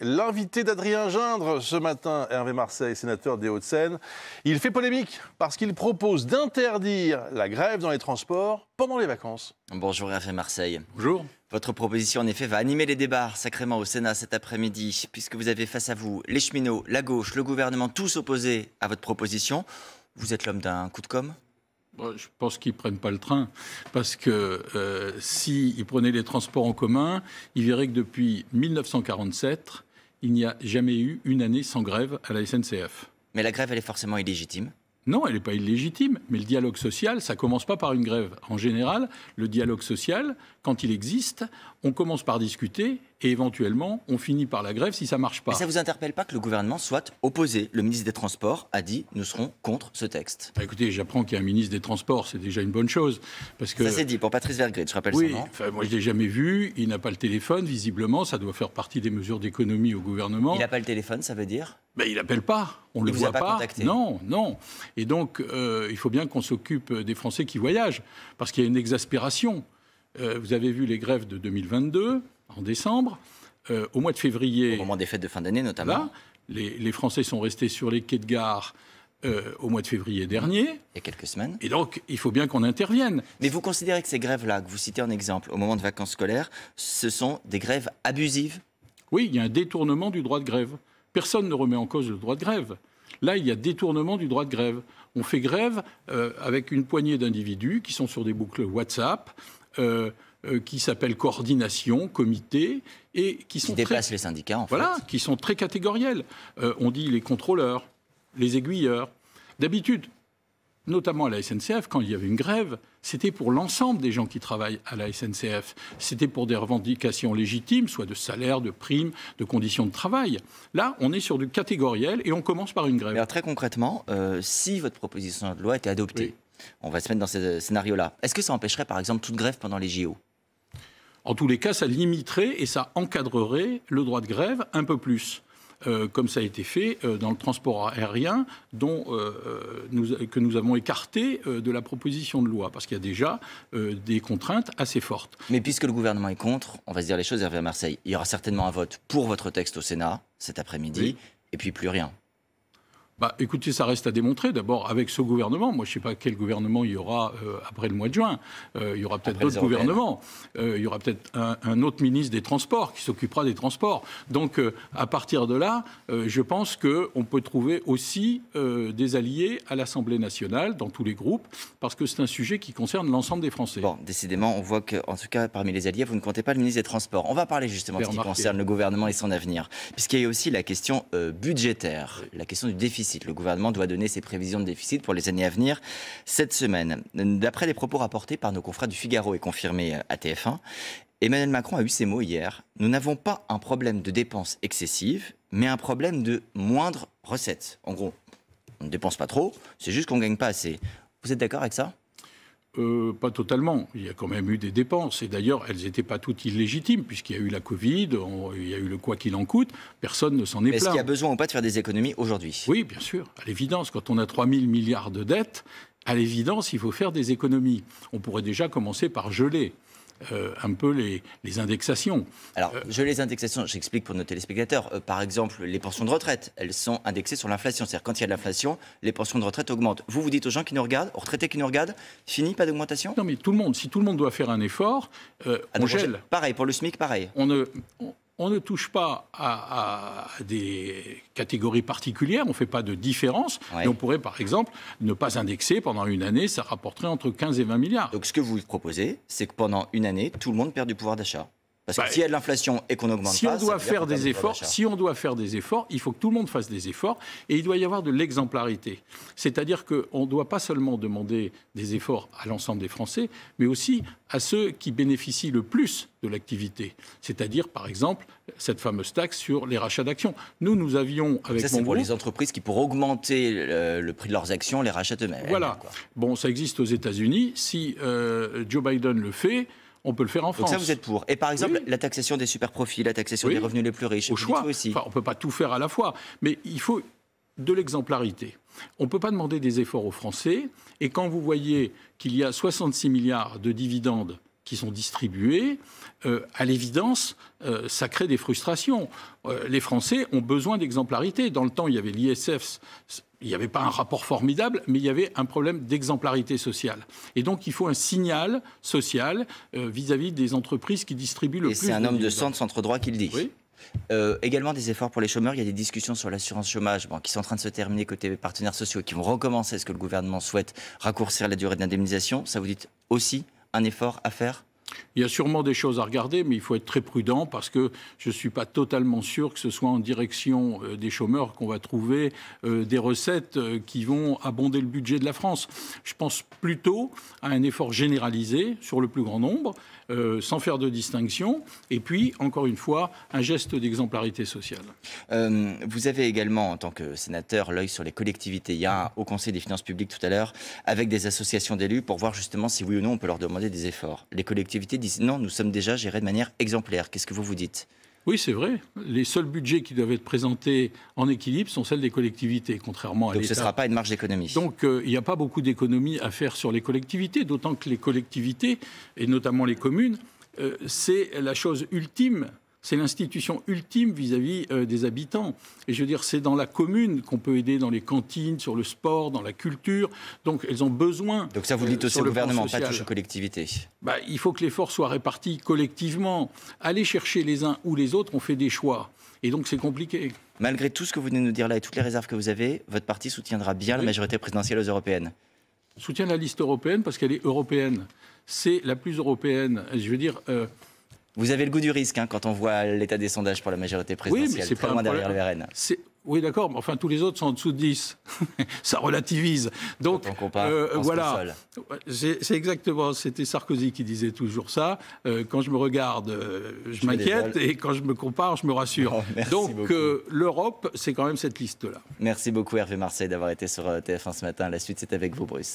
L'invité d'Adrien Gindre ce matin, Hervé Marseille, sénateur des Hauts-de-Seine, il fait polémique parce qu'il propose d'interdire la grève dans les transports pendant les vacances. Bonjour Hervé Marseille. Bonjour. Votre proposition en effet va animer les débats sacrément au Sénat cet après-midi, puisque vous avez face à vous les cheminots, la gauche, le gouvernement, tous opposés à votre proposition. Vous êtes l'homme d'un coup de com'? Je pense qu'ils ne prennent pas le train, parce que s'ils prenaient les transports en commun, ils verraient que depuis 1947, il n'y a jamais eu une année sans grève à la SNCF. Mais la grève, elle est forcément illégitime. Non, elle n'est pas illégitime, mais le dialogue social, ça ne commence pas par une grève. En général, le dialogue social, quand il existe, on commence par discuter et éventuellement, on finit par la grève si ça ne marche pas. Mais ça ne vous interpelle pas que le gouvernement soit opposé? Le ministre des Transports a dit « nous serons contre ce texte ». Écoutez, j'apprends qu'il y a un ministre des Transports, c'est déjà une bonne chose. Parce que... Ça s'est dit pour Patrice Vergrit, je rappelle son nom. Oui, moi je ne l'ai jamais vu, il n'a pas le téléphone, visiblement, ça doit faire partie des mesures d'économie au gouvernement. Il n'a pas le téléphone, ça veut dire? Il n'appelle pas, on ne le voit pas. Contacté. Non. Et donc, il faut bien qu'on s'occupe des Français qui voyagent, parce qu'il y a une exaspération. Vous avez vu les grèves de 2022, en décembre. Au mois de février... Au moment des fêtes de fin d'année, notamment. Là, les Français sont restés sur les quais de gare au mois de février dernier. Il y a quelques semaines. Et donc, il faut bien qu'on intervienne. Mais vous considérez que ces grèves-là, que vous citez en exemple, au moment de vacances scolaires, ce sont des grèves abusives? Oui, il y a un détournement du droit de grève. Personne ne remet en cause le droit de grève. Là, il y a détournement du droit de grève. On fait grève avec une poignée d'individus qui sont sur des boucles WhatsApp, qui s'appellent coordination, comité, et qui dépassent les syndicats, en fait. Voilà, qui sont très catégoriels. On dit les contrôleurs, les aiguilleurs. D'habitude, notamment à la SNCF, quand il y avait une grève, c'était pour l'ensemble des gens qui travaillent à la SNCF. C'était pour des revendications légitimes, soit de salaire, de primes, de conditions de travail. Là, on est sur du catégoriel et on commence par une grève. Alors très concrètement, si votre proposition de loi était adoptée, on va se mettre dans ce scénario-là, est-ce que ça empêcherait par exemple toute grève pendant les JO? En tous les cas, ça limiterait et ça encadrerait le droit de grève un peu plus. Comme ça a été fait dans le transport aérien, que nous avons écarté de la proposition de loi, parce qu'il y a déjà des contraintes assez fortes. Mais puisque le gouvernement est contre, on va se dire les choses, Hervé Marseille, il y aura certainement un vote pour votre texte au Sénat cet après-midi, et puis plus rien. Écoutez, ça reste à démontrer. D'abord, avec ce gouvernement, moi je ne sais pas quel gouvernement il y aura après le mois de juin. Il y aura peut-être d'autres gouvernements. Il y aura peut-être un autre ministre des Transports qui s'occupera des transports. Donc, à partir de là, je pense qu'on peut trouver aussi des alliés à l'Assemblée nationale, dans tous les groupes, parce que c'est un sujet qui concerne l'ensemble des Français. Bon, décidément, on voit qu'en tout cas, parmi les alliés, vous ne comptez pas le ministre des Transports. On va parler justement de ce qui concerne le gouvernement et son avenir. Puisqu'il y a aussi la question budgétaire, la question du déficit. Le gouvernement doit donner ses prévisions de déficit pour les années à venir cette semaine. D'après les propos rapportés par nos confrères du Figaro et confirmés à TF1, Emmanuel Macron a eu ces mots hier. « Nous n'avons pas un problème de dépenses excessives, mais un problème de moindres recettes. » En gros, on ne dépense pas trop, c'est juste qu'on ne gagne pas assez. Vous êtes d'accord avec ça ? Pas totalement. Il y a quand même eu des dépenses. Et d'ailleurs, elles n'étaient pas toutes illégitimes, puisqu'il y a eu la Covid, il y a eu le quoi qu'il en coûte. Personne ne s'en est plaint. Est-ce qu'il y a besoin ou pas de faire des économies aujourd'hui? Oui, bien sûr. À l'évidence, quand on a 3 000 milliards de dettes, à l'évidence, il faut faire des économies. On pourrait déjà commencer par geler un peu les indexations. Alors, les indexations, j'explique pour nos téléspectateurs. Par exemple, les pensions de retraite, elles sont indexées sur l'inflation. C'est-à-dire, quand il y a de l'inflation, les pensions de retraite augmentent. Vous dites aux gens qui nous regardent, aux retraités qui nous regardent, fini, pas d'augmentation? Non, mais tout le monde, si tout le monde doit faire un effort, on gèle. Pareil, pour le SMIC, pareil. On ne touche pas à des catégories particulières, on ne fait pas de différence. Et on pourrait, par exemple, ne pas indexer pendant une année, ça rapporterait entre 15 et 20 milliards. Donc ce que vous proposez, c'est que pendant une année, tout le monde perd du pouvoir d'achat. Parce que s'il y a de l'inflation et qu'on n'augmente pas... On doit faire des efforts, si on doit faire des efforts, il faut que tout le monde fasse des efforts et il doit y avoir de l'exemplarité. C'est-à-dire qu'on ne doit pas seulement demander des efforts à l'ensemble des Français, mais aussi à ceux qui bénéficient le plus de l'activité. C'est-à-dire, par exemple, cette fameuse taxe sur les rachats d'actions. Nous avions, avec ça, c'est pour les entreprises qui, pour augmenter le prix de leurs actions, les rachètent eux-mêmes. Voilà. Bon, ça existe aux États-Unis. Si Joe Biden le fait... on peut le faire en France. Donc ça, vous êtes pour. Et par exemple, la taxation des super-profits, la taxation des revenus les plus riches. Au choix. Aussi. Enfin, on ne peut pas tout faire à la fois, mais il faut de l'exemplarité. On ne peut pas demander des efforts aux Français, et quand vous voyez qu'il y a 66 milliards de dividendes qui sont distribués, à l'évidence, ça crée des frustrations. Les Français ont besoin d'exemplarité. Dans le temps, il y avait l'ISF. Il n'y avait pas un rapport formidable, mais il y avait un problème d'exemplarité sociale. Et donc, il faut un signal social vis-à-vis des entreprises qui distribuent le plus. Et c'est un homme de centre droit qui le dit. Oui. Également des efforts pour les chômeurs. Il y a des discussions sur l'assurance chômage qui sont en train de se terminer côté partenaires sociaux et qui vont recommencer. Est-ce que le gouvernement souhaite raccourcir la durée d'indemnisation? Ça vous dit aussi un effort à faire? Il y a sûrement des choses à regarder, mais il faut être très prudent parce que je ne suis pas totalement sûr que ce soit en direction des chômeurs qu'on va trouver des recettes qui vont abonder le budget de la France. Je pense plutôt à un effort généralisé sur le plus grand nombre, sans faire de distinction, et puis, encore une fois, un geste d'exemplarité sociale. Vous avez également, en tant que sénateur, l'œil sur les collectivités. Il y a au Conseil des finances publiques tout à l'heure, avec des associations d'élus, pour voir justement si oui ou non on peut leur demander des efforts. Les collectivités disent non, nous sommes déjà gérés de manière exemplaire. Qu'est-ce que vous dites? Oui, c'est vrai. Les seuls budgets qui doivent être présentés en équilibre sont celles des collectivités, contrairement à l'État. Donc ce ne sera pas une marge d'économie. Donc il n'y a pas beaucoup d'économies à faire sur les collectivités, d'autant que les collectivités, et notamment les communes, c'est la chose ultime. C'est l'institution ultime vis-à-vis des habitants. Et je veux dire, c'est dans la commune qu'on peut aider dans les cantines, sur le sport, dans la culture. Donc, elles ont besoin... Donc ça, vous dites aussi au gouvernement, pas touche aux collectivités. Il faut que l'effort soit réparti collectivement. Aller chercher les uns ou les autres, on fait des choix. Et donc, c'est compliqué. Malgré tout ce que vous venez de nous dire là et toutes les réserves que vous avez, votre parti soutiendra bien la majorité présidentielle aux européennes? Soutient la liste européenne parce qu'elle est européenne. C'est la plus européenne. Je veux dire... Vous avez le goût du risque quand on voit l'état des sondages pour la majorité présidentielle, oui, mais c'est très pas loin derrière le RN. Oui, d'accord, mais enfin, tous les autres sont en dessous de 10. Ça relativise. Donc, quand on compare, voilà. C'est exactement, c'était Sarkozy qui disait toujours ça. Quand je me regarde, je m'inquiète, et quand je me compare, je me rassure. Donc, l'Europe, c'est quand même cette liste-là. Merci beaucoup, Hervé Marseille, d'avoir été sur TF1 ce matin. La suite, c'est avec vous, Bruce.